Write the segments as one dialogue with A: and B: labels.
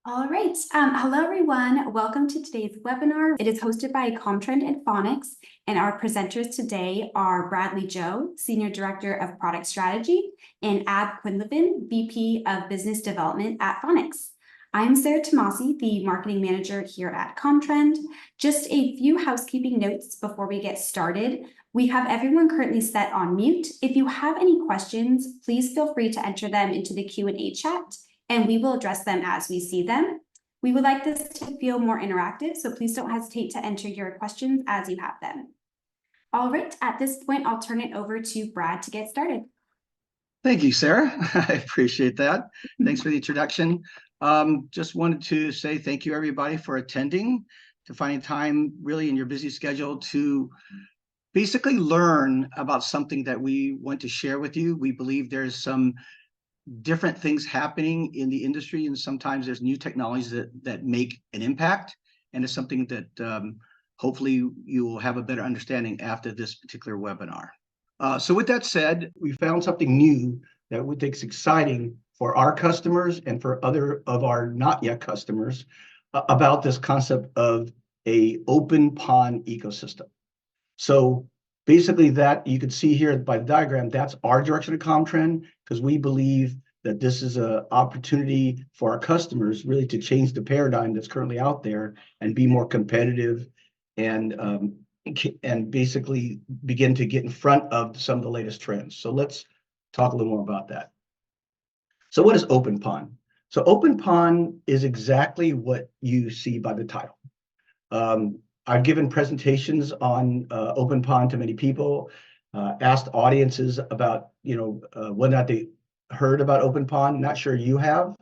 A: All right. Hello, everyone. Welcome to today's webinar. It is hosted by Comtrend and Fonex, and our presenters today are Bradley Joe, Senior Director of Product Strategy, and Ab Quinlivan, VP of Business Development at Fonex. I'm Sarah Tomasi, the Marketing Manager here at Comtrend. Just a few housekeeping notes before we get started. We have everyone currently set on mute. If you have any questions, please feel free to enter them into the Q&A chat, and we will address them as we see them. We would like this to feel more interactive, so please don't hesitate to enter your questions as you have them. All right, at this point, I'll turn it over to Brad to get started.
B: Thank you, Sarah. I appreciate that. Thanks for the introduction. Just wanted to say thank you, everybody, for attending, to finding time really in your busy schedule to basically learn about something that we want to share with you. We believe there's some different things happening in the industry, and sometimes there's new technologies that make an impact, and it's something that hopefully you will have a better understanding after this particular webinar. So with that said, we found something new that we think is exciting for our customers and for other of our not yet customers about this concept of a OpenPON ecosystem. So basically that you can see here by the diagram, that's our direction of Comtrend, because we believe that this is an opportunity for our customers really to change the paradigm that's currently out there and be more competitive and basically begin to get in front of some of the latest trends. So let's talk a little more about that. So what is OpenPON? So OpenPON is exactly what you see by the title. I've given presentations on OpenPON to many people, asked audiences about, whether or not they heard about OpenPON. Not sure you have,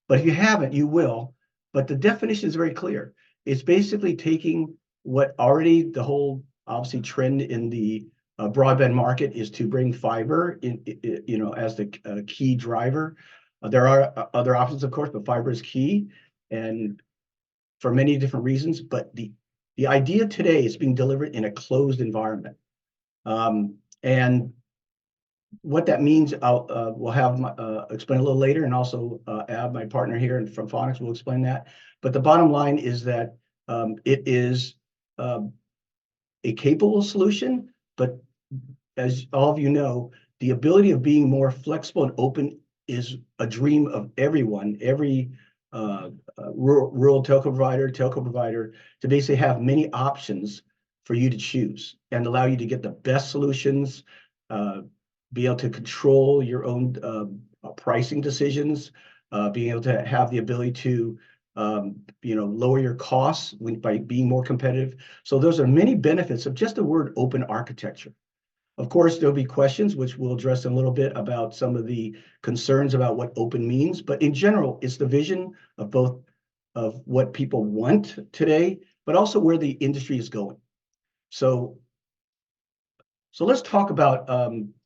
B: but if you haven't, you will. But the definition is very clear. It's basically taking what already the whole, obviously, trend in the broadband market is to bring fiber in, as the key driver. There are other options, of course, but fiber is key, and for many different reasons. But the idea today is being delivered in a closed environment. And what that means, we'll have explain a little later, and also Ab, my partner here from Fonex, will explain that. But the bottom line is that it is a capable solution, but as all of you know, the ability of being more flexible and open is a dream of everyone, every rural telco provider, to basically have many options for you to choose and allow you to get the best solutions, be able to control your own pricing decisions, being able to have the ability to lower your costs by being more competitive. So those are many benefits of just the word open architecture. Of course, there'll be questions which we'll address in a little bit about some of the concerns about what open means, but in general, it's the vision of both of what people want today, but also where the industry is going. So let's talk about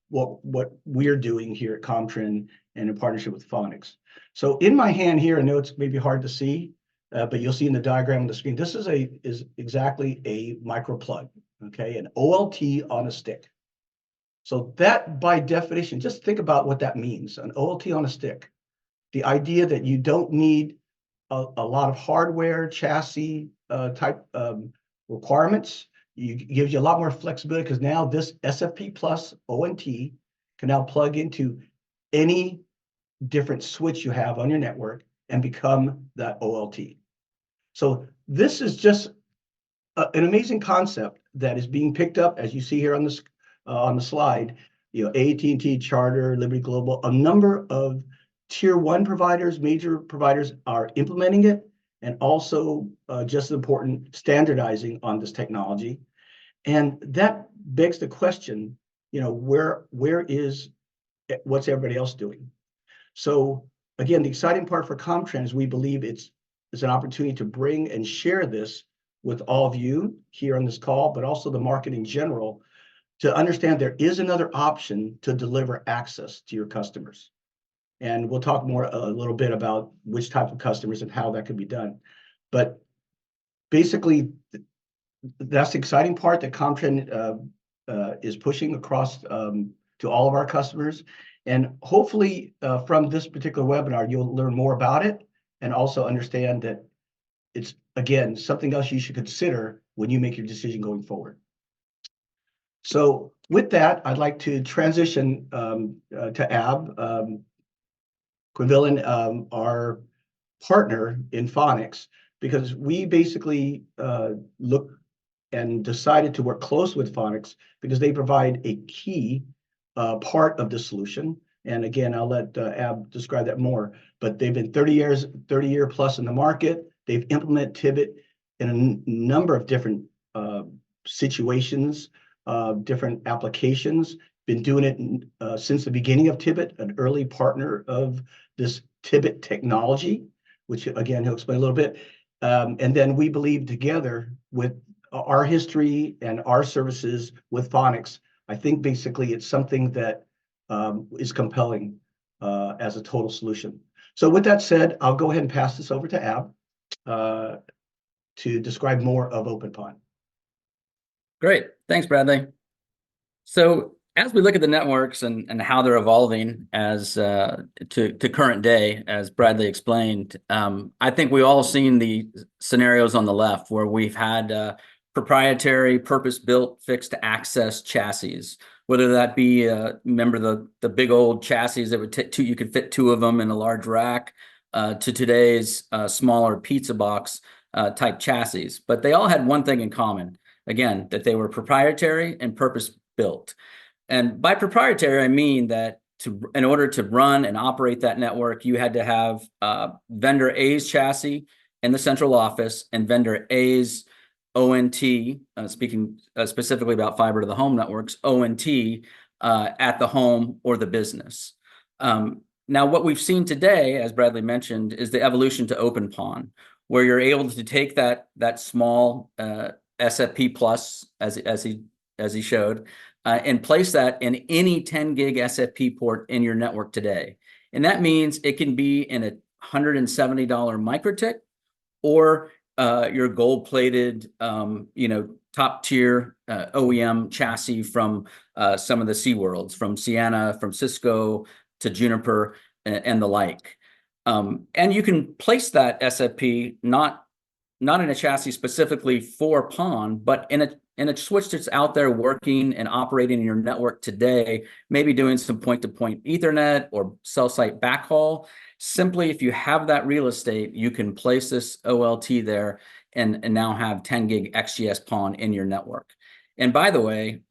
B: what we're doing here at Comtrend and in partnership with Fonex. So in my hand here, I know it's maybe hard to see, but you'll see in the diagram on the screen, this is exactly a micro plug, okay, an OLT on a stick. So that, by definition, just think about what that means, an OLT on a stick. The idea that you don't need a lot of hardware, chassis type requirements. It gives you a lot more flexibility, because now this SFP plus ONT can now plug into any different switch you have on your network and become that OLT. So this is just an amazing concept that is being picked up, as you see here on the slide. AT&T, Charter, Liberty Global, a number of tier 1 providers, major providers are implementing it, and also just as important, standardizing on this technology. And that begs the question, what's everybody else doing? So again, the exciting part for Comtrend is we believe it's an opportunity to bring and share this with all of you here on this call, but also the market in general, to understand there is another option to deliver access to your customers. And we'll talk more a little bit about which type of customers and how that could be done. But basically, that's the exciting part that Comtrend is pushing across to all of our customers. And hopefully from this particular webinar, you'll learn more about it and also understand that it's, again, something else you should consider when you make your decision going forward. So with that, I'd like to transition to Ab Quinvillan, our partner in Fonex, because we basically look and decided to work close with Fonex because they provide a key part of the solution. And again, I'll let Ab describe that more, but they've been 30 year plus in the market. They've implemented Tibit in a number of different situations, different applications, been doing it since the beginning of Tibit, an early partner of this Tibit technology, which again, he'll explain a little bit. And then we believe together with our history and our services with Fonex, I think basically it's something that is compelling as a total solution. So with that said, I'll go ahead and pass this over to Ab to describe more of OpenPON.
C: Great. Thanks, Bradley. So as we look at the networks and how they're evolving as to current day, as Bradley explained, I think we've all seen the scenarios on the left where we've had proprietary, purpose-built, fixed-access chassis, whether that be, remember the big old chassis that would take you could fit two of them in a large rack, to today's smaller pizza box type chassis. But they all had one thing in common, again, that they were proprietary and purpose-built. And by proprietary, I mean that in order to run and operate that network, you had to have vendor A's chassis in the central office and vendor A's ONT, speaking specifically about fiber to the home networks, ONT at the home or the business. Now, what we've seen today, as Bradley mentioned, is the evolution to OpenPON, where you're able to take that small SFP plus, as he showed, and place that in any 10 gig SFP port in your network today. And that means it can be in a $170 MikroTik or your gold-plated, top tier OEM chassis from some of the C worlds, from Ciena, from Cisco to Juniper, and the like. And you can place that SFP not in a chassis specifically for PON, but in a switch that's out there working and operating in your network today, maybe doing some point-to-point Ethernet or cell site backhaul. Simply, if you have that real estate, you can place this OLT there and now have 10 gig XGS PON in your network. And by the way,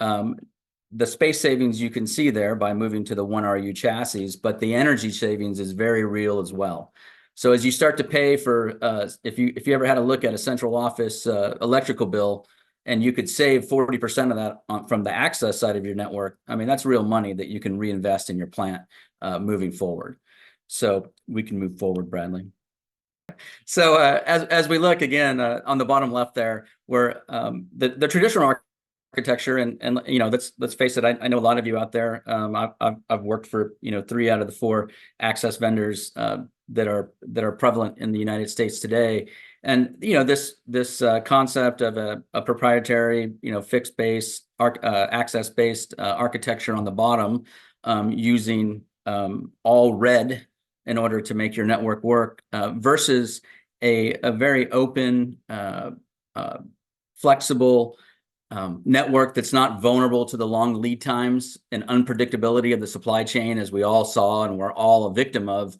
C: the space savings you can see there by moving to the 1RU chassis, but the energy savings is very real as well. So as you start to pay for, if you ever had a look at a central office electrical bill, and you could save 40% of that from the access side of your network, I mean, that's real money that you can reinvest in your plant moving forward. So we can move forward, Bradley. So as we look again on the bottom left there, where the traditional architecture and let's face it, I know a lot of you out there. I've worked for 3 out of the 4 access vendors that are prevalent in the United States today. And this concept of a proprietary fixed base access based architecture on the bottom, using all red in order to make your network work, versus a very open, flexible network that's not vulnerable to the long lead times and unpredictability of the supply chain, as we all saw and were all a victim of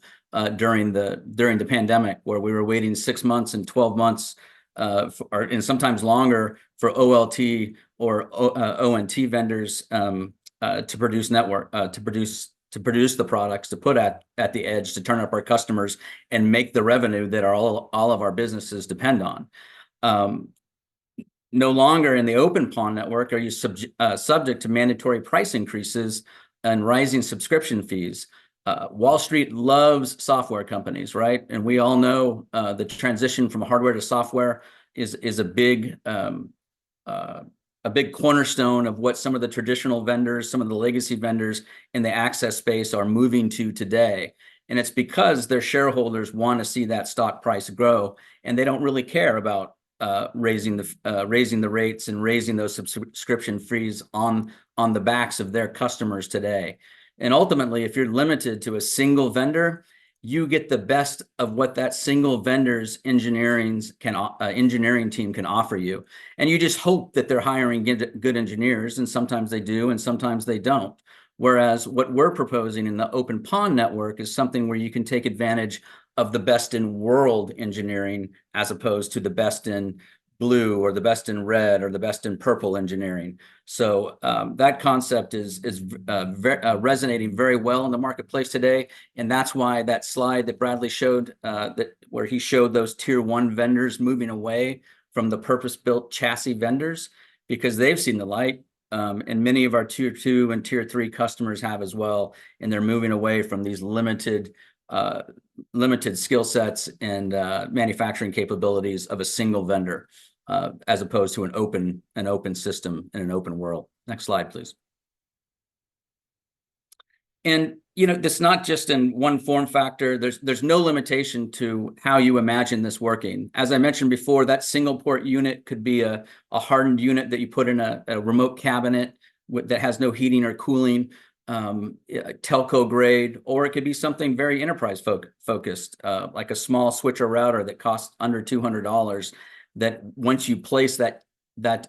C: during the pandemic, where we were waiting 6 months and 12 months, and sometimes longer for OLT or ONT vendors to produce to produce the products to put at the edge to turn up our customers and make the revenue that all of our businesses depend on. No longer in the OpenPON network are you subject to mandatory price increases and rising subscription fees. Wall Street loves software companies, right? And we all know the transition from hardware to software is a big cornerstone of what some of the traditional vendors, some of the legacy vendors in the access space are moving to today. And it's because their shareholders want to see that stock price grow, and they don't really care about raising the rates and raising those subscription fees on the backs of their customers today. And ultimately, if you're limited to a single vendor, you get the best of what that single vendor's engineering team can offer you. And you just hope that they're hiring good engineers, and sometimes they do, and sometimes they don't. Whereas what we're proposing in the OpenPON network is something where you can take advantage of the best in world engineering as opposed to the best in blue or the best in red or the best in purple engineering. So that concept is resonating very well in the marketplace today. And that's why that slide that Bradley showed, where he showed those tier 1 vendors moving away from the purpose-built chassis vendors, because they've seen the light. And many of our tier 2 and tier 3 customers have as well. And they're moving away from these limited skill sets and manufacturing capabilities of a single vendor, as opposed to an open system in an open world. Next slide, please. And this not just in one form factor. There's no limitation to how you imagine this working. As I mentioned before, that single port unit could be a hardened unit that you put in a remote cabinet that has no heating or cooling, telco grade, or it could be something very enterprise focused, like a small switcher router that costs under $200, that once you place that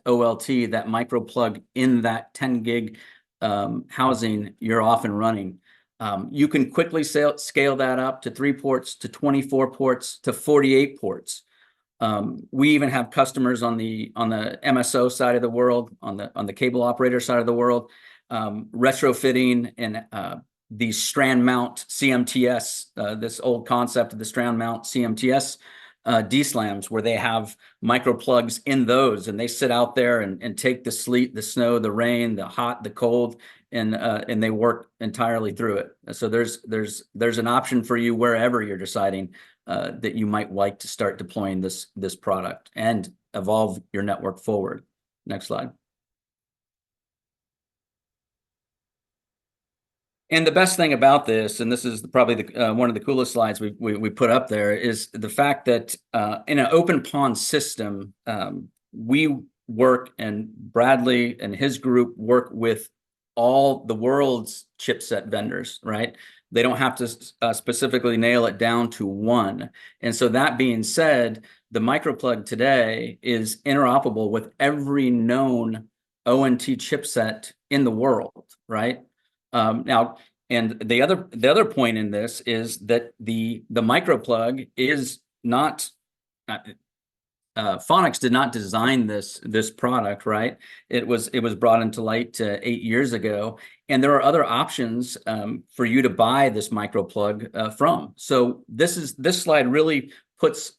C: OLT, that micro plug in that 10 gig housing, you're off and running. You can quickly scale that up to 3 ports, to 24 ports, to 48 ports. We even have customers on the MSO side of the world, on the cable operator side of the world, retrofitting and these strand mount CMTS, this old concept of the strand mount CMTS DSLAMs, where they have micro plugs in those, and they sit out there and take the sleet, the snow, the rain, the hot, the cold, and they work entirely through it. So there's an option for you wherever you're deciding that you might like to start deploying this product and evolve your network forward. Next slide. And the best thing about this, and this is probably one of the coolest slides we put up there, is the fact that in an OpenPON system, we work, and Bradley and his group work with all the world's chipset vendors, right? They don't have to specifically nail it down to one. And so that being said, the microplug today is interoperable with every known ONT chipset in the world, right? Now, and the other point in this is that the microplug is not, Fonex did not design this product, right? It was brought into light 8 years ago, and there are other options for you to buy this microplug from. So this slide really puts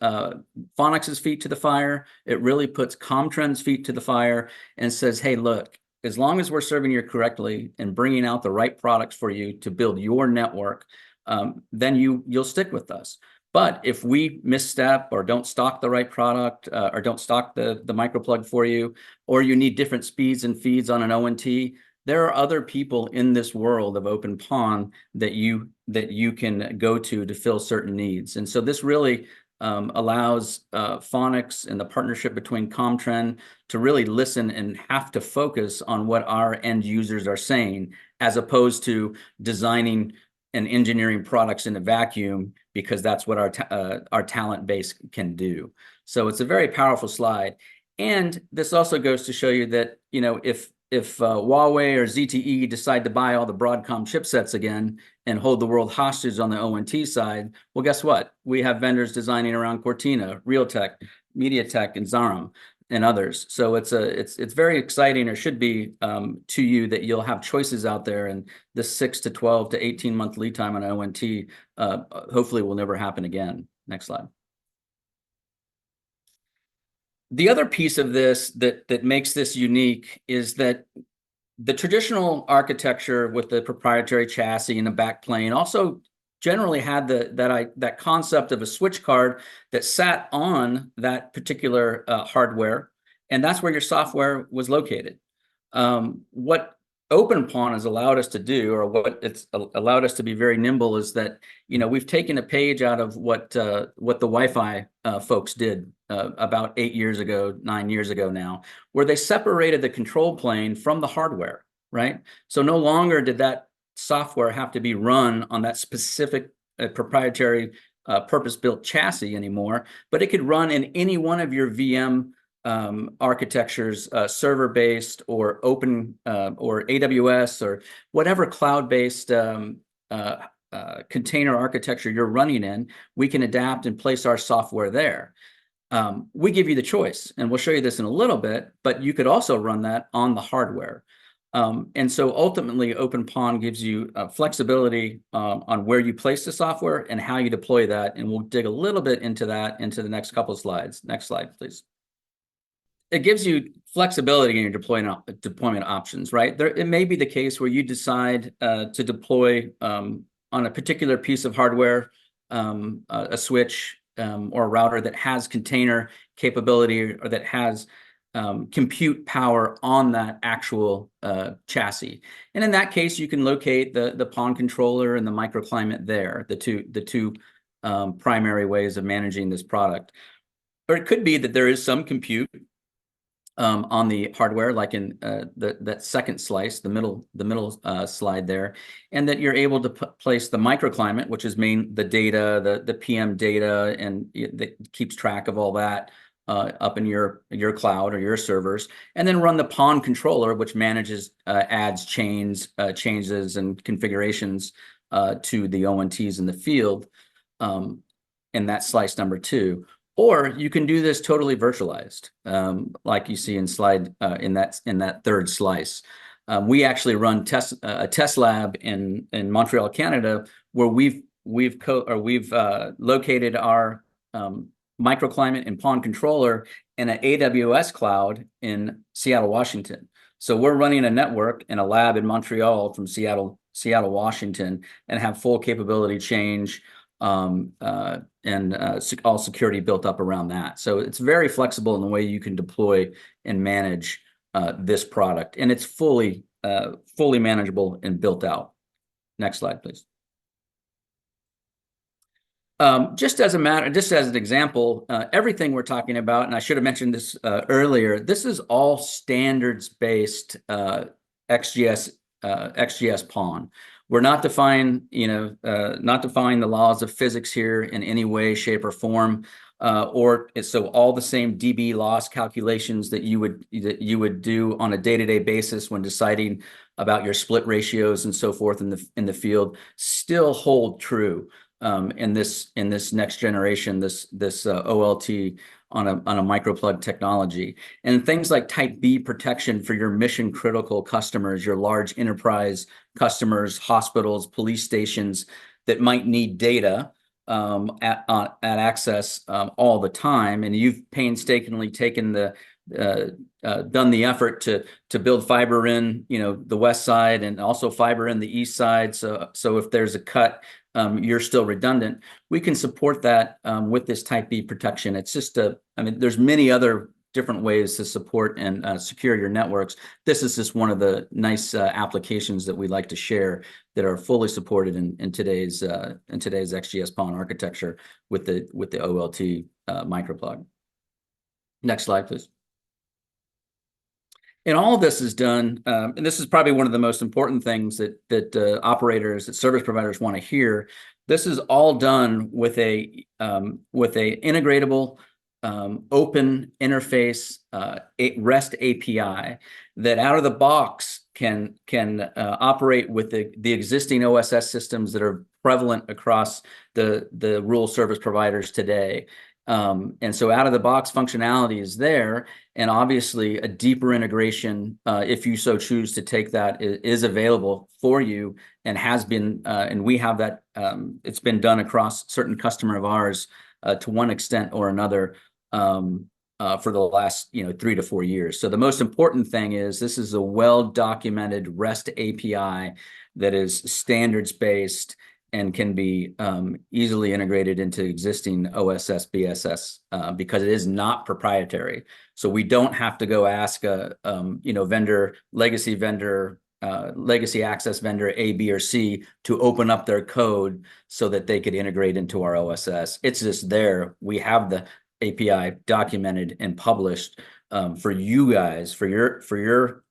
C: Fonex's feet to the fire. It really puts Comtrend's feet to the fire and says, hey, look, as long as we're serving you correctly and bringing out the right products for you to build your network, then you'll stick with us. But if we misstep or don't stock the right product, or don't stock the microplug for you, or you need different speeds and feeds on an ONT, there are other people in this world of OpenPON that you can go to fill certain needs. And so this really allows Fonex and the partnership between Comtrend to really listen and have to focus on what our end users are saying, as opposed to designing and engineering products in a vacuum, because that's what our talent base can do. So it's a very powerful slide. And this also goes to show you that, if Huawei or ZTE decide to buy all the Broadcom chipsets again and hold the world hostage on the ONT side, well, guess what? We have vendors designing around Cortina, Realtek, MediaTek, and Xarum, and others. So it's very exciting, or should be, to you, that you'll have choices out there, and this 6 to 12 to 18 month lead time on ONT hopefully will never happen again. Next slide. The other piece of this that makes this unique is that the traditional architecture with the proprietary chassis and the backplane also generally had that concept of a switch card that sat on that particular hardware, and that's where your software was located. What OpenPON has allowed us to do, or what it's allowed us to be very nimble, is that we've taken a page out of what the Wi-Fi folks did about 8 years ago, 9 years ago now, where they separated the control plane from the hardware, right? So no longer did that software have to be run on that specific a proprietary purpose-built chassis anymore, but it could run in any one of your VM architectures, server-based or open or AWS or whatever cloud-based container architecture you're running in. We can adapt and place our software there. We give you the choice, and we'll show you this in a little bit, but you could also run that on the hardware. And so ultimately, OpenPON gives you flexibility on where you place the software and how you deploy that. And we'll dig a little bit into that into the next couple of slides. Next slide, please. It gives you flexibility in your deployment options, right? It may be the case where you decide to deploy on a particular piece of hardware, a switch or a router that has container capability or that has compute power on that actual chassis. And in that case, you can locate the PON controller and the microclimate there, the two primary ways of managing this product. Or it could be that there is some compute on the hardware, like in that second slice, the middle slide there, and that you're able to place the microclimate, which is the data, the PM data, and that keeps track of all that up in your cloud or your servers, and then run the PON controller, which manages adds, changes, and configurations to the ONTs in the field, in that slice number 2. Or you can do this totally virtualized, like you see in that third slice. We actually run a test lab in Montreal, Canada, where we've located our microclimate and PON controller in an AWS cloud in Seattle, Washington. So we're running a network in a lab in Montreal from Seattle, Washington, and have full capability change and all security built up around that. So it's very flexible in the way you can deploy and manage this product, and it's fully manageable and built out. Next slide, please. Just as an example, everything we're talking about, and I should have mentioned this earlier, this is all standards-based XGS PON. We're not defying the laws of physics here in any way, shape, or form, so all the same dB loss calculations that you would do on a day-to-day basis when deciding about your split ratios and so forth in the field still hold true in this next generation, this OLT on a microplug technology. And things like type B protection for your mission critical customers, your large enterprise customers, hospitals, police stations that might need data at access all the time. And you've painstakingly taken done the effort to build fiber in the west side and also fiber in the east side. So if there's a cut, you're still redundant. We can support that with this type B protection. It's just there's many other different ways to support and secure your networks. This is just one of the nice applications that we like to share that are fully supported in today's XGS PON architecture with the OLT microplug. Next slide, please. And all of this is done, and this is probably one of the most important things that operators, that service providers want to hear. This is all done with a integratable, open interface, REST API that out of the box can operate with the existing OSS systems that are prevalent across the rural service providers today. And so out of the box functionality is there, and obviously a deeper integration, if you so choose to take that, is available for you and has been, and we have that, it's been done across certain customer of ours to one extent or another for the last 3 to 4 years. So the most important thing is this is a well-documented REST API that is standards-based and can be easily integrated into existing OSS BSS because it is not proprietary. So we don't have to go ask a legacy access vendor A, B, or C to open up their code so that they could integrate into our OSS. It's just there. We have the API documented and published for you guys, for your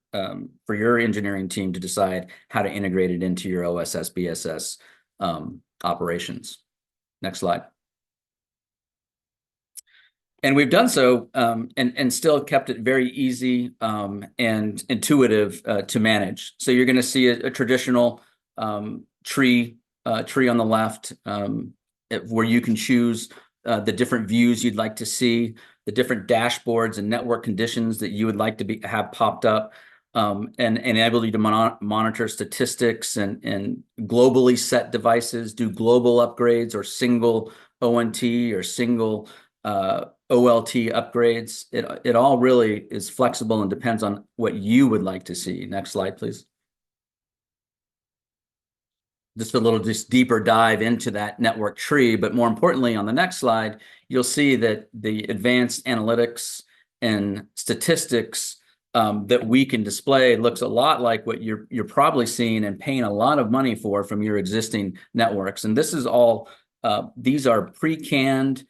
C: engineering team to decide how to integrate it into your OSS BSS operations. Next slide. And we've done so and still kept it very easy and intuitive to manage. So you're going to see a traditional tree on the left where you can choose the different views you'd like to see, the different dashboards and network conditions that you would like to have popped up, and enable you to monitor statistics and globally set devices, do global upgrades or single ONT or single OLT upgrades. It all really is flexible and depends on what you would like to see. Next slide, please. Just a little deeper dive into that network tree, but more importantly, on the next slide, you'll see that the advanced analytics and statistics that we can display looks a lot like what you're probably seeing and paying a lot of money for from your existing networks. And this is all, these are pre-canned,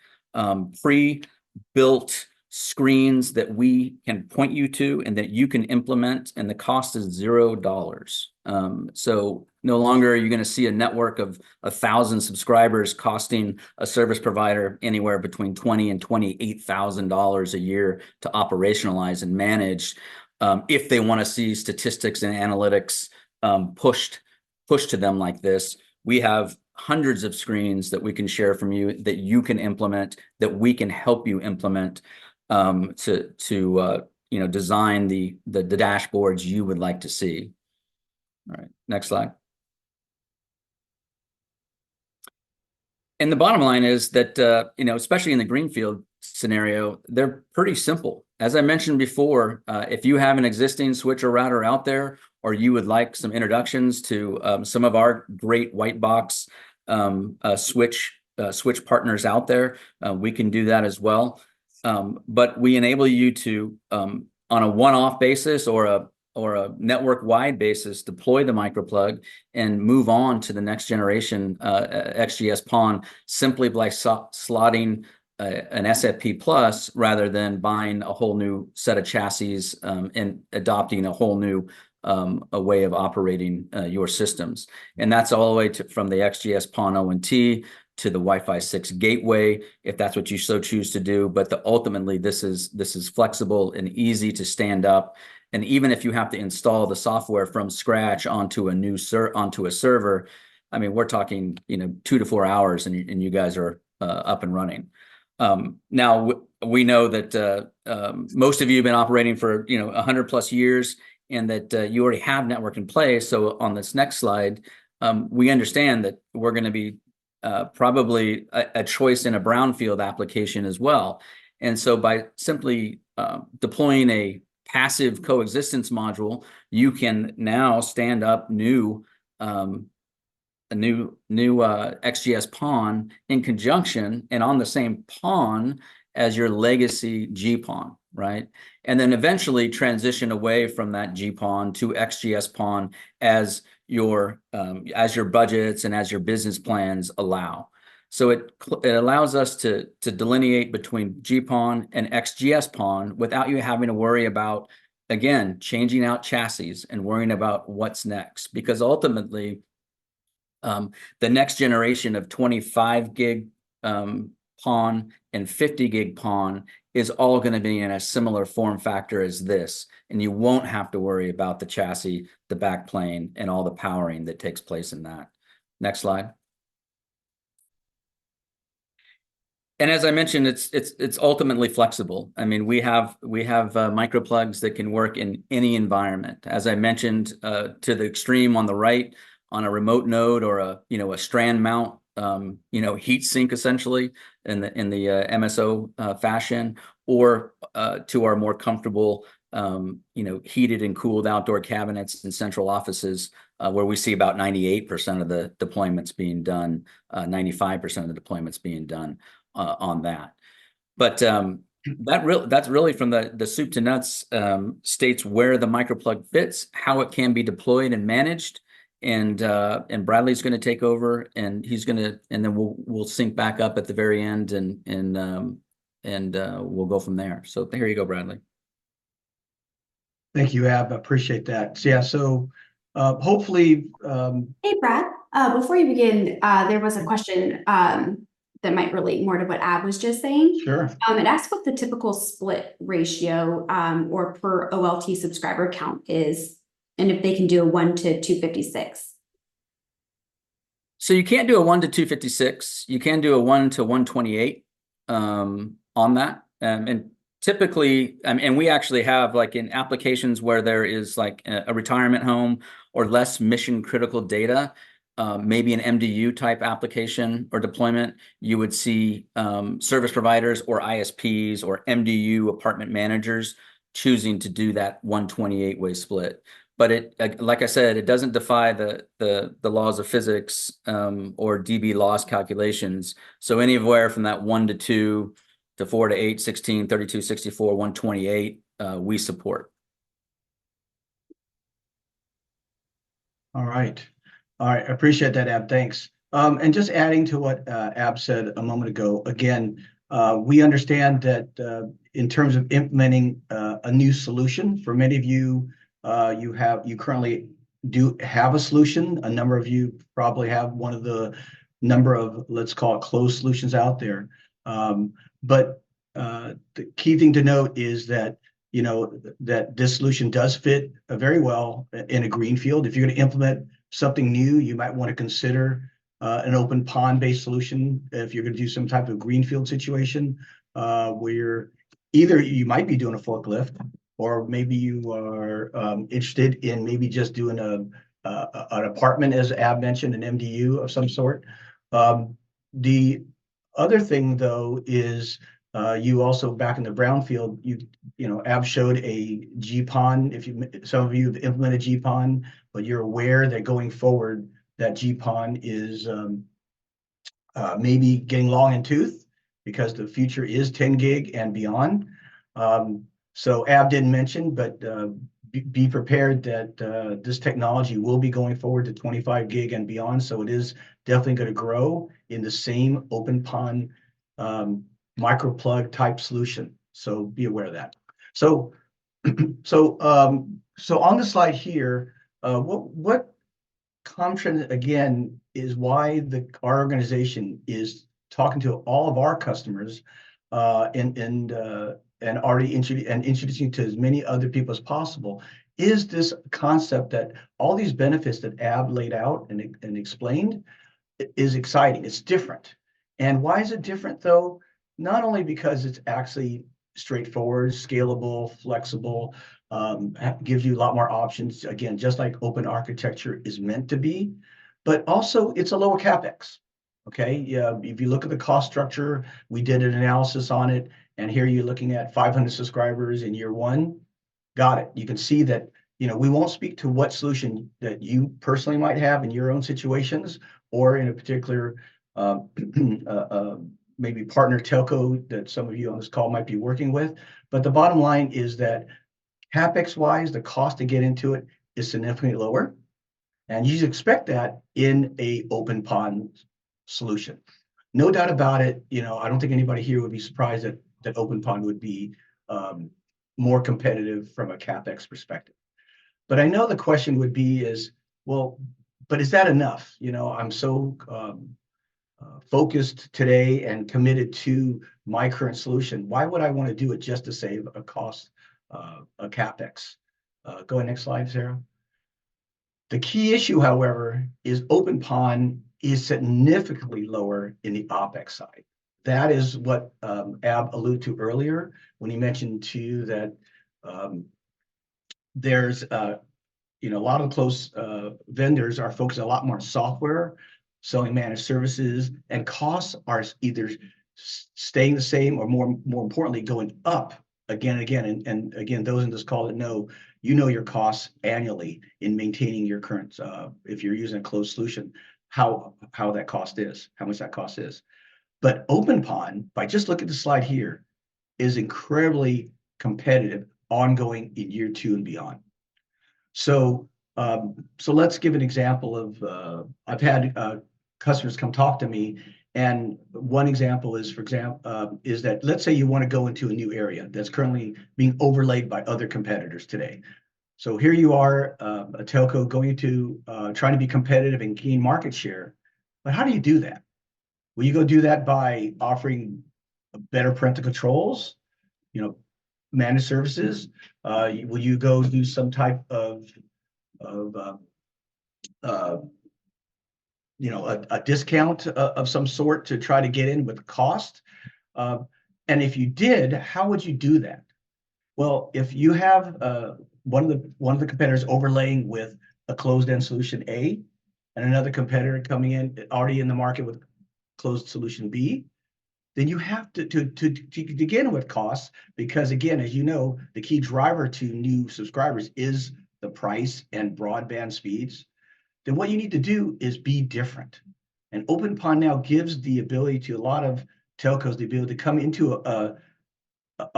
C: pre-built screens that we can point you to and that you can implement, and the cost is $0. So no longer are you going to see a network of 1,000 subscribers costing a service provider anywhere between $20,000 and $28,000 a year to operationalize and manage if they want to see statistics and analytics pushed to them like this. We have hundreds of screens that we can share from you that you can implement, that we can help you implement to design the dashboards you would like to see. All right, next slide. And the bottom line is that, especially in the Greenfield scenario, they're pretty simple. As I mentioned before, if you have an existing switch or router out there, or you would like some introductions to some of our great white box switch partners out there, we can do that as well. But we enable you to, on a one-off basis or a network-wide basis, deploy the microplug and move on to the next generation XGS-PON simply by slotting an SFP Plus rather than buying a whole new set of chassis and adopting a whole new a way of operating your systems. And that's all the way from the XGS-PON ONT to the Wi-Fi 6 gateway, if that's what you so choose to do. But ultimately, this is flexible and easy to stand up. And even if you have to install the software from scratch onto a server, I mean, we're talking 2 to 4 hours, and you guys are up and running. Now we know that most of you have been operating for 100+ years, and that you already have network in place. So on this next slide, we understand that we're going to be probably a choice in a brownfield application as well. And so by simply deploying a passive coexistence module, you can now stand up a new XGS-PON in conjunction and on the same PON as your legacy GPON, right? And then eventually transition away from that GPON to XGS-PON as your budgets and as your business plans allow. So it allows us to delineate between GPON and XGS-PON without you having to worry about, again, changing out chassis and worrying about what's next. Because ultimately, the next generation of 25 gig PON and 50 gig PON is all going to be in a similar form factor as this. And you won't have to worry about the chassis, the backplane, and all the powering that takes place in that. Next slide. And as I mentioned, it's ultimately flexible. I mean, we have micro plugs that can work in any environment. As I mentioned, to the extreme on the right, on a remote node or a strand mount, heat sink essentially in the MSO fashion, or to our more comfortable heated and cooled outdoor cabinets in central offices, where we see about 98% of the deployments being done, 95% of the deployments being done on that. But that's really from the soup to nuts, states where the microplug fits, how it can be deployed and managed. And Bradley's going to take over, and then we'll sync back up at the very end, and we'll go from there. So here you go, Bradley.
B: Thank you, Ab. I appreciate that. So, yeah, so hopefully.
A: Hey, Brad. Before you begin, there was a question that might relate more to what Ab was just saying.
B: Sure.
A: It asks what the typical split ratio or per OLT subscriber count is, and if they can do a 1 to 256.
C: So you can't do a 1 to 256. You can do a 1 to 128 on that. And typically, and we actually have, like, in applications where there is like a retirement home or less mission critical data, maybe an MDU type application or deployment, you would see service providers or ISPs or MDU apartment managers choosing to do that 128-way split. But it, like I said, it doesn't defy the laws of physics or dB loss calculations. So anywhere from that 1 to 2 to 4 to 8, 16, 32, 64, 128, we support.
B: All right. All right. I appreciate that, Ab. Thanks. And just adding to what Ab said a moment ago, again, we understand that in terms of implementing a new solution, for many of you, you currently do have a solution. A number of you probably have one of the number of, let's call it, closed solutions out there. But the key thing to note is that that this solution does fit very well in a greenfield. If you're going to implement something new, you might want to consider an OpenPON based solution. If you're going to do some type of greenfield situation where either you might be doing a forklift, or maybe you are interested in maybe just doing an apartment, as Ab mentioned, an MDU of some sort. The other thing, though, is you also, back in the Brownfield, Ab showed a GPON. Some of you have implemented GPON, but you're aware that going forward, that GPON is maybe getting long in tooth, because the future is 10 gig and beyond. So Ab didn't mention, but be prepared that this technology will be going forward to 25 gig and beyond. So it is definitely going to grow in the same OpenPON micro plug type solution. So be aware of that. So on the slide here, what Comtrend, again, is why our organization is talking to all of our customers and already introducing to as many other people as possible, is this concept that all these benefits that Ab laid out and explained is exciting. It's different. And why is it different, though? Not only because it's actually straightforward, scalable, flexible, gives you a lot more options, again, just like open architecture is meant to be, but also it's a lower CapEx. Okay, yeah, if you look at the cost structure, we did an analysis on it, and here you're looking at 500 subscribers in year one. Got it. You can see that, we won't speak to what solution that you personally might have in your own situations, or in a particular maybe partner telco that some of you on this call might be working with. But the bottom line is that CapEx wise, the cost to get into it is significantly lower. And you should expect that in a OpenPON solution. No doubt about it. I don't think anybody here would be surprised that OpenPON would be more competitive from a CapEx perspective. But I know the question would be well, but is that enough? I'm so focused today and committed to my current solution. Why would I want to do it just to save a cost, a CapEx? Go ahead, next slide, Sarah. The key issue, however, is OpenPON is significantly lower in the OpEx side. That is what Ab alluded to earlier when he mentioned to you that there's a lot of close vendors are focused a lot more on software, selling managed services, and costs are either staying the same or more importantly going up again and again. And again, those in this call that know your costs annually in maintaining your current, if you're using a closed solution, how that cost is, how much that cost is. But OpenPON, by just looking at the slide here, is incredibly competitive, ongoing in year 2 and beyond. So let's give an example of, I've had customers come talk to me, and one example is, is that let's say you want to go into a new area that's currently being overlaid by other competitors today. So here you are, a telco going to trying to be competitive and gain market share. But how do you do that? Will you go do that by offering better parental controls, managed services? Will you go do some type of a discount of some sort to try to get in with cost? And if you did, how would you do that? Well, if you have one of the competitors overlaying with a closed-end solution A, and another competitor coming in already in the market with closed solution B, then you have to begin with costs, because again, as you know, the key driver to new subscribers is the price and broadband speeds. Then what you need to do is be different. And OpenPON now gives the ability to a lot of telcos the ability to come into a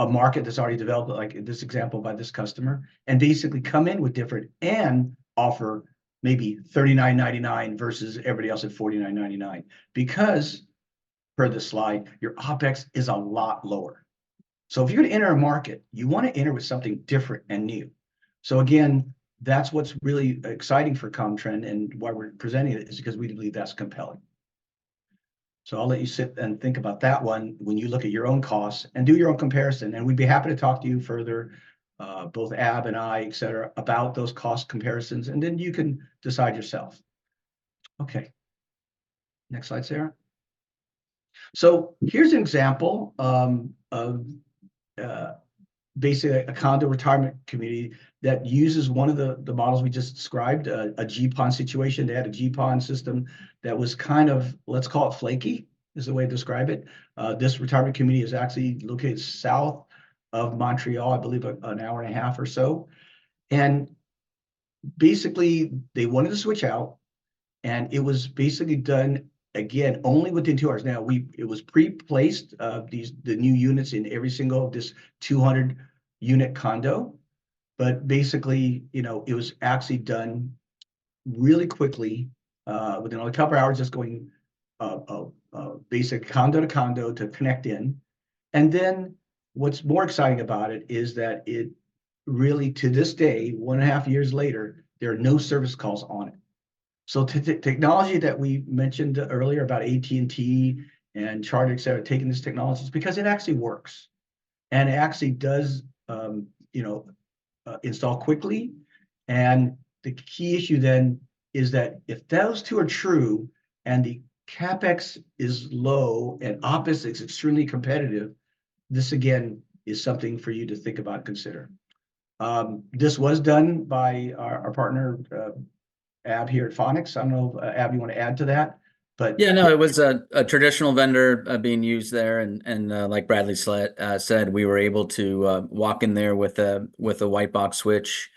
B: market that's already developed, like in this example by this customer, and basically come in with different and offer maybe $39.99 versus everybody else at $49.99, because per the slide, your OpEx is a lot lower. So if you're going to enter a market, you want to enter with something different and new. So again, that's what's really exciting for Comtrend, and why we're presenting it is because we believe that's compelling. So I'll let you sit and think about that one when you look at your own costs and do your own comparison. And we'd be happy to talk to you further, both Ab and I, et cetera, about those cost comparisons, and then you can decide yourself. Okay. Next slide, Sarah. So here's an example of basically a condo retirement community that uses one of the models we just described, a GPON situation. They had a GPON system that was kind of, let's call it flaky, is the way to describe it. This retirement community is actually located south of Montreal, I believe an hour and a half or so. And basically they wanted to switch out, and it was basically done again only within 2 hours. Now it was pre-placed the new units in every single of this 200 unit condo, but basically it was actually done really quickly within a couple of hours, just going basic condo to condo to connect in. And then what's more exciting about it is that it really, to this day, 1.5 years later, there are no service calls on it. So technology that we mentioned earlier about AT&T and Charter, et cetera, taking this technology is because it actually works, and it actually does install quickly. And the key issue then is that if those two are true and the CapEx is low and OpEx is extremely competitive, this again is something for you to think about and consider. This was done by our partner, Ab here at Fonex. I don't know, Ab, you want to add to that? But
C: yeah, no, it was a traditional vendor being used there, and like Bradley said, we were able to walk in there with a white box switch,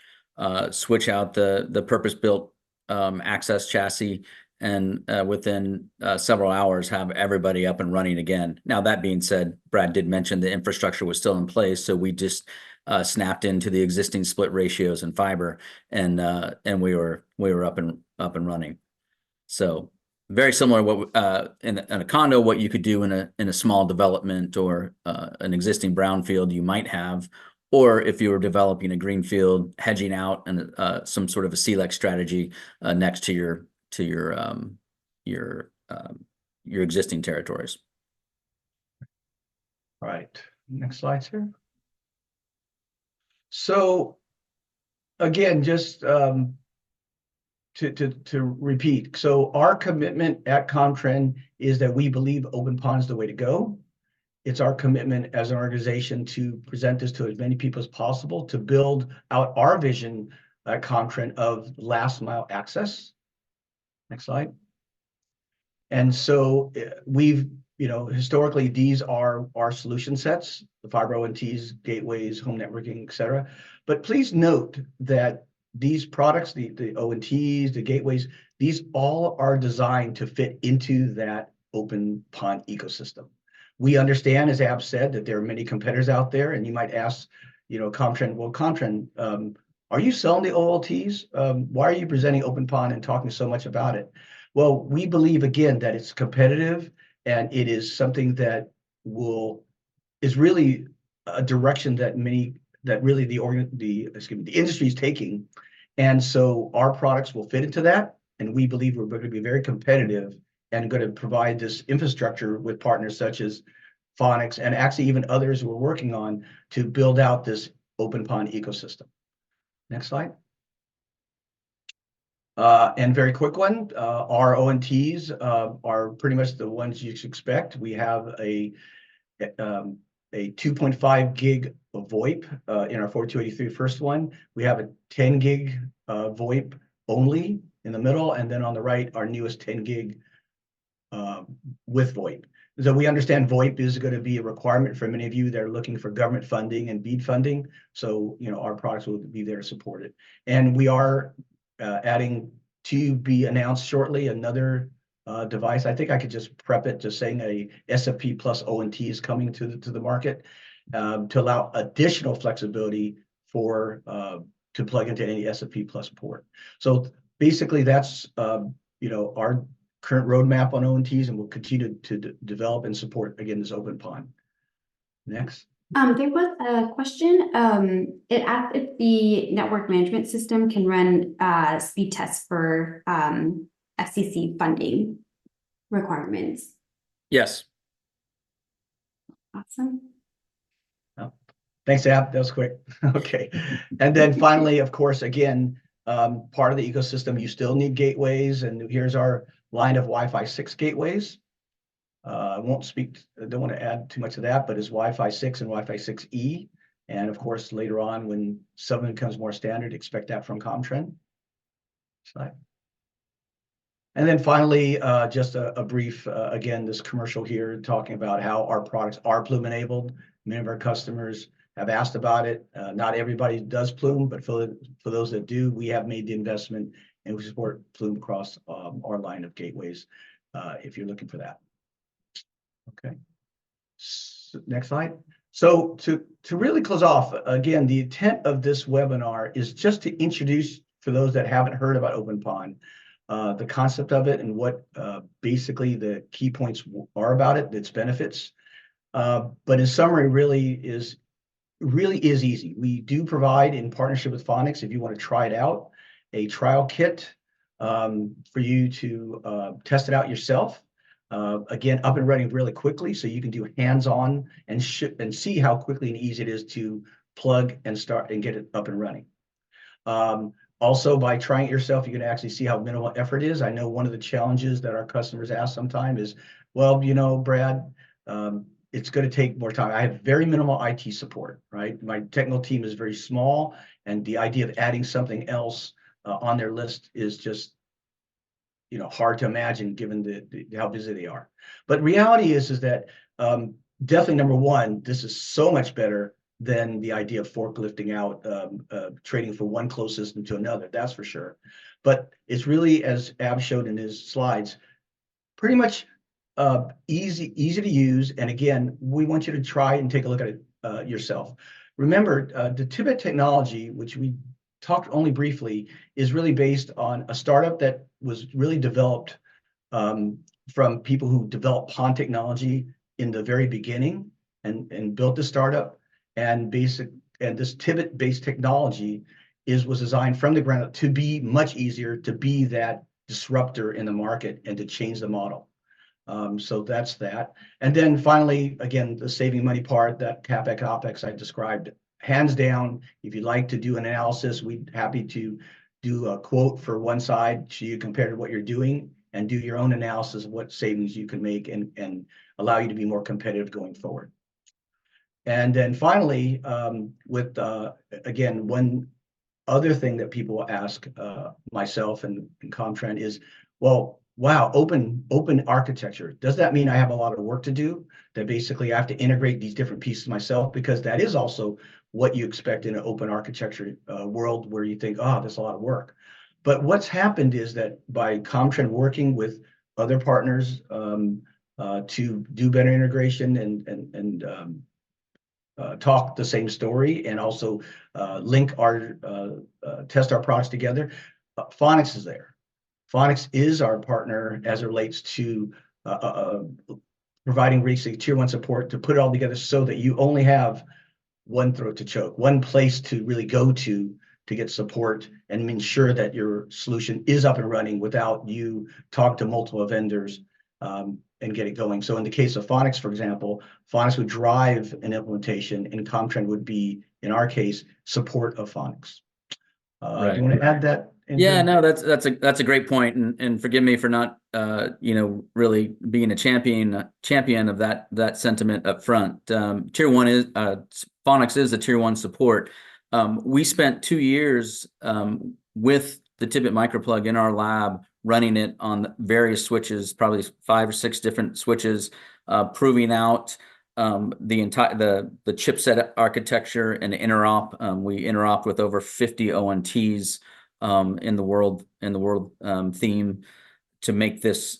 C: switch out the purpose-built access chassis, and within several hours have everybody up and running again. Now, that being said, Brad did mention the infrastructure was still in place, so we just snapped into the existing split ratios and fiber, and we were up and running. So very similar what in a condo, what you could do in a small development or an existing brownfield you might have, or if you were developing a greenfield, hedging out and some sort of a CLEC strategy next to your existing territories.
B: All right, next slide, sir. So again, just to repeat, so our commitment at Comtrend is that we believe OpenPON is the way to go. It's our commitment as an organization to present this to as many people as possible, to build out our vision at Comtrend of last mile access. Next slide. And so we've, historically, these are our solution sets, the fiber ONTs, gateways, home networking, et cetera. But please note that these products, the ONTs, the gateways, these all are designed to fit into that OpenPON ecosystem. We understand, as Ab said, that there are many competitors out there, and you might ask, Comtrend, well, Comtrend, are you selling the OLTs? Why are you presenting OpenPON and talking so much about it? Well, we believe, again, that it's competitive, and it is something that is really a direction that many that really the industry is taking. And so our products will fit into that. And we believe we're going to be very competitive and going to provide this infrastructure with partners such as Fonex and actually even others we're working on to build out this OpenPON ecosystem. Next slide. And very quick one, our ONTs are pretty much the ones you expect. We have a 2.5 gig of VoIP in our 4283 first one. We have a 10 gig VoIP only in the middle, and then on the right, our newest 10 gig with VoIP. So we understand VoIP is going to be a requirement for many of you that are looking for government funding and BEAD funding. So, our products will be there to support it. And we are adding, to be announced shortly, another device. I think I could just prep it just saying a SFP plus ONT is coming to the market to allow additional flexibility for to plug into any SFP plus port. So basically that's our current roadmap on ONTs, and we'll continue to develop and support, again, this OpenPON. Next.
A: There was a question. It asked if the network management system can run speed tests for FCC funding requirements.
C: Yes.
A: Awesome.
B: Thanks, Ab. That was quick. Okay. And then finally, of course, again, part of the ecosystem, you still need gateways. And here's our line of Wi-Fi 6 gateways. I don't want to add too much of that, but it's Wi-Fi 6 and Wi-Fi 6E. And of course, later on, when something becomes more standard, expect that from Comtrend. Slide. And then finally, just a brief, again, this commercial here talking about how our products are Plume enabled. Many of our customers have asked about it. Not everybody does Plume, but for those that do, we have made the investment and we support Plume across our line of gateways if you're looking for that. Okay. So, next slide. So to really close off, again, the intent of this webinar is just to introduce, for those that haven't heard about OpenPON, the concept of it and what basically the key points are about it, its benefits. But in summary, really is easy. We do provide, in partnership with Fonex, if you want to try it out, a trial kit for you to test it out yourself. Again, up and running really quickly, so you can do hands-on and see how quickly and easy it is to plug and start and get it up and running. Also, by trying it yourself, you can actually see how minimal effort is. I know one of the challenges that our customers ask sometimes is, well, Brad, it's going to take more time. I have very minimal IT support, right? My technical team is very small, and the idea of adding something else on their list is just hard to imagine given how busy they are. But reality is that definitely, number one, this is so much better than the idea of forklifting out, trading from one closed system to another, that's for sure. But it's really, as Ab showed in his slides, pretty much easy to use. And again, we want you to try and take a look at it yourself. Remember, the Tibet technology, which we talked only briefly, is really based on a startup that was really developed from people who developed PON technology in the very beginning and built the startup. And this Tibet-based technology was designed from the ground up to be much easier, to be that disruptor in the market and to change the model. So that's that. And then finally, again, the saving money part, that CapEx, OpEx I described, hands down. If you'd like to do an analysis, we'd happy to do a quote for one side so you compare to what you're doing and do your own analysis of what savings you can make and allow you to be more competitive going forward. And then finally, again, one other thing that people will ask myself and Comtrend is, well, wow, open architecture. Does that mean I have a lot of work to do? That basically I have to integrate these different pieces myself? Because that is also what you expect in an open architecture world where you think, oh, there's a lot of work. But what's happened is that by Comtrend working with other partners to do better integration and talk the same story and also link test our products together, Fonex is there. Fonex is our partner as it relates to providing basically tier 1 support to put it all together so that you only have one throat to choke, one place to really go to get support and ensure that your solution is up and running without you talk to multiple vendors and get it going. So in the case of Fonex, for example, Fonex would drive an implementation, and Comtrend would be, in our case, support of Fonex.
C: Right.
B: Do you want to add that?
C: Yeah, no, that's a great point, and forgive me for not really being a champion of that sentiment up front. Tier 1 is Fonex is the Tier 1 support. We spent 2 years with the Tibit microplug in our lab, running it on various switches, probably 5 or 6 different switches, proving out the chipset architecture and interop. We interop with over 50 ONTs in the world theme to make this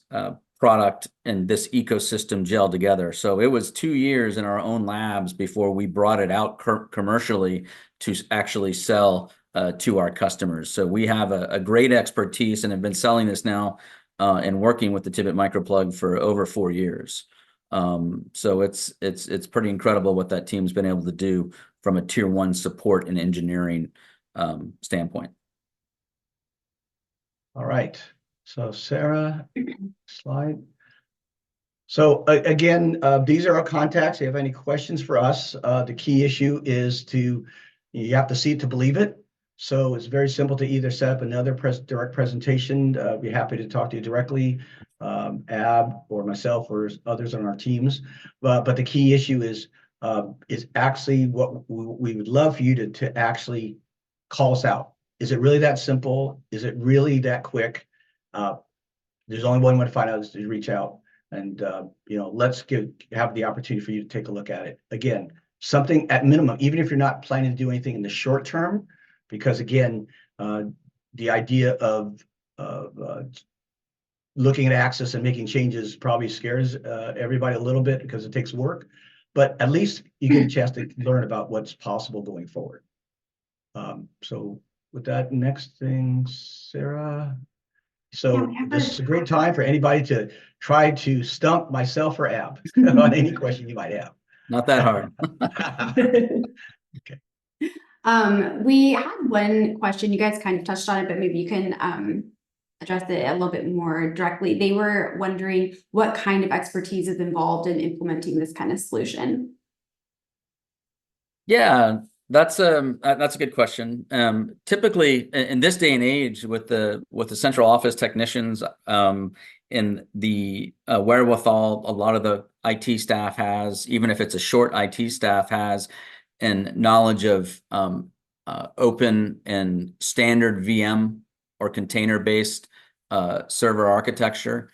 C: product and this ecosystem gel together. So it was 2 years in our own labs before we brought it out commercially to actually sell to our customers. So we have a great expertise and have been selling this now and working with the Tibit microplug for over 4 years. So it's pretty incredible what that team's been able to do from a Tier 1 support and engineering standpoint.
B: All right. So Sarah, slide. So again, these are our contacts. If you have any questions for us, the key issue is you have to see it to believe it. So it's very simple to either set up another direct presentation. Be happy to talk to you directly, Ab or myself or others on our teams. But the key issue is actually what we would love for you to actually call us out. Is it really that simple? Is it really that quick? There's only one way to find out, is to reach out, and let's have the opportunity for you to take a look at it. Again, something at minimum, even if you're not planning to do anything in the short term, because again, the idea of looking at access and making changes probably scares everybody a little bit because it takes work, but at least you get a chance to learn about what's possible going forward. So with that, next thing, Sarah. So this is a great time for anybody to try to stump myself or Ab on any question you might have.
C: Not that hard.
B: Okay.
A: We had one question. You guys kind of touched on it, but maybe you can address it a little bit more directly. They were wondering what kind of expertise is involved in implementing this kind of solution.
C: Yeah, that's a good question. Typically, in this day and age, with the central office technicians and the wherewithal a lot of the IT staff has, even if it's a short IT staff has, and knowledge of open and standard VM or container-based server architecture,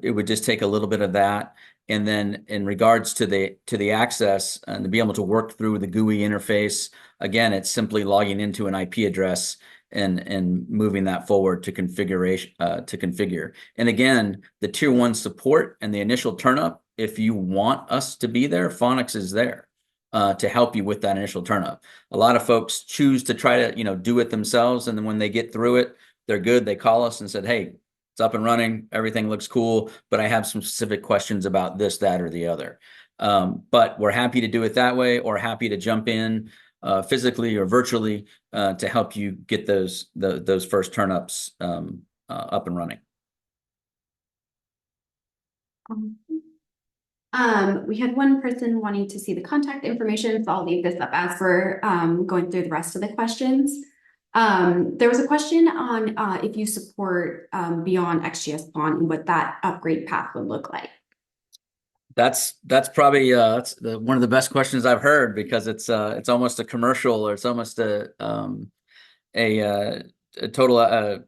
C: it would just take a little bit of that. And then in regards to the access and to be able to work through the GUI interface, again, it's simply logging into an IP address and moving that forward to configure. And again, the Tier 1 support and the initial turnup, if you want us to be there, Fonex is there to help you with that initial turnup. A lot of folks choose to try to do it themselves, and then when they get through it, they're good. They call us and said, "Hey, it's up and running. Everything looks cool, but I have some specific questions about this, that, or the other." But we're happy to do it that way, or happy to jump in physically or virtually to help you get those first turnups up and running.
A: We had one person wanting to see the contact information, so I'll leave this up as we're going through the rest of the questions. There was a question on if you support beyond XGS-PON and what that upgrade path would look like.
C: That's probably one of the best questions I've heard, because it's almost a commercial, or it's almost a total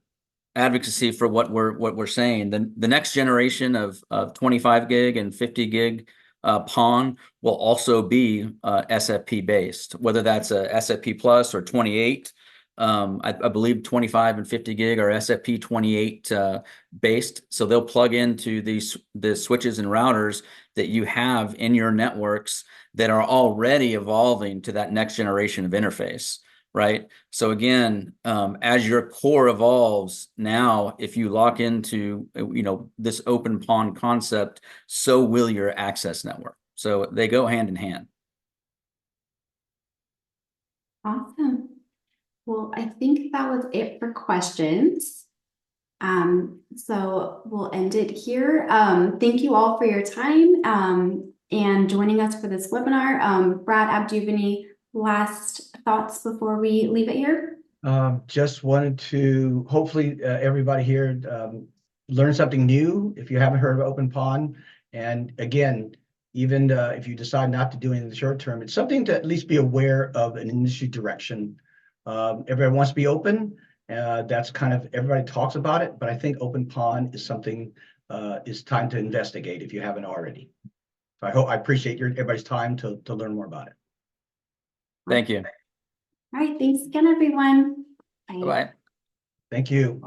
C: advocacy for what we're saying. The next generation of 25 gig and 50 gig PON will also be SFP based, whether that's a SFP plus or 28. I believe 25 and 50 gig are SFP 28 based, so they'll plug into the switches and routers that you have in your networks that are already evolving to that next generation of interface, right? So again, as your core evolves now, if you lock into this OpenPON concept, so will your access network. So they go hand in hand.
A: Awesome. Well, I think that was it for questions. So we'll end it here. Thank you all for your time and joining us for this webinar. Brad, Ab, do you have any last thoughts before we leave it here?
B: Just wanted to, hopefully everybody here learn something new if you haven't heard of OpenPON. And again, even if you decide not to do it in the short term, it's something to at least be aware of an industry direction. Everybody wants to be open. That's kind of, everybody talks about it, but I think OpenPON is something is time to investigate if you haven't already. So I appreciate everybody's time to learn more about it.
C: Thank you.
A: All right, thanks again, everyone. Bye.
C: Bye-bye.
B: Thank you.